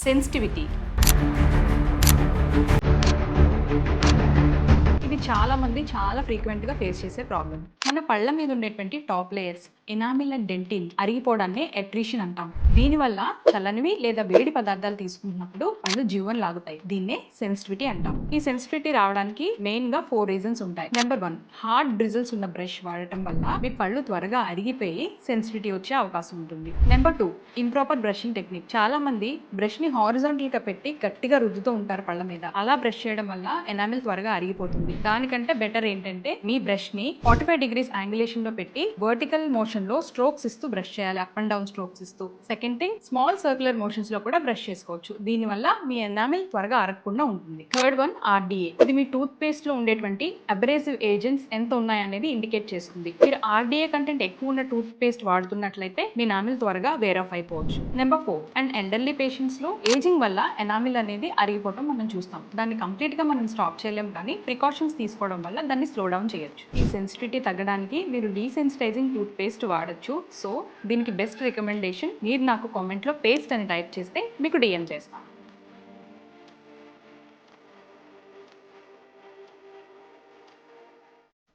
Sensitivity. ఇది చాలా ఫ్రీక్వెంట్గా ఫేస్ చేసే ప్రాబ్లం. మన పళ్ళ మీద ఉండేటువంటి top layers enamel and dentine అరిగిపోవడాన్ని ఎట్రిషన్ అంటాం. దీనివల్ల చల్లనివి లేదా వేడి పదార్థాలు తీసుకున్నప్పుడు పళ్ళు జీవం లాగుతాయి. దీన్నే సెన్సిటివిటీ అంటాం. ఈ సెన్సిటివిటీ రావడానికి మెయిన్ గా 4 రీజన్స్ ఉంటాయి. నెంబర్ 1, హార్డ్ బ్రిజిల్స్ ఉన్న బ్రష్ వాడటం వల్ల మీ పళ్ళు త్వరగా అరిగిపోయి సెన్సిటివిటీ వచ్చే అవకాశం ఉంటుంది. Number 2, improper brushing technique. చాలా మంది బ్రష్ ని హారిజాంటల్ గా పెట్టి గట్టిగా రుద్దుతూ ఉంటారు పళ్ళ మీద. అలా బ్రష్ చేయడం వల్ల ఎనామిల్ త్వరగా అరిగిపోతుంది. దానికంటే బెటర్ ఏంటంటే మీ బ్రష్ ని 45 డిగ్రీస్ యాంగులేషన్ లో పెట్టి వర్టికల్ మోషన్ లో స్ట్రోక్స్ ఇస్తూ బ్రష్ చేయాలి. అప్ అండ్ డౌన్ స్ట్రోక్స్ ఇస్తూ. Second thing, small circular motions లో కూడా బ్రష్ చేసుకోవచ్చు. దీని వల్ల మీ ఎనామిల్ త్వరగా అరగకుండా ఉంటుంది. Third one, RDA. ఇది మీ టూత్ పేస్ట్ లో ఉండేటువంటి అబ్రేసివ్ ఏజెంట్స్ ఎంత ఉన్నాయనేది ఇండికేట్ చేస్తుంది. మీరు RDA కంటెంట్ ఎక్కువ ఉన్న టూత్ పేస్ట్ వాడుతున్నట్లయితే మీ ఎనామిల్ త్వరగా వేర్ ఆఫ్ అయిపోవచ్చు. నెంబర్ 4, అండ్ ఎల్డర్లీ పేషెంట్స్ లో ఏజింగ్ వల్ల ఎనామిల్ అనేది అరిగిపోవడం మనం చూస్తాం. దాన్ని కంప్లీట్ గా మనం స్టాప్ చేయలేం, కానీ ప్రికాషన్స్ తీసుకోవడం వల్ల దాన్ని స్లో డౌన్ చేయొచ్చు. ఈ సెన్సిటివిటీ తగ్గడానికి మీరు డీసెన్సిటైజింగ్ టూత్ పేస్ట్ వాడచ్చు. సో దీనికి బెస్ట్ రికమెండేషన్, మీరు నాకు కామెంట్ లో పేస్ట్ అని టైప్ చేస్తే మీకు DM చేస్తాను.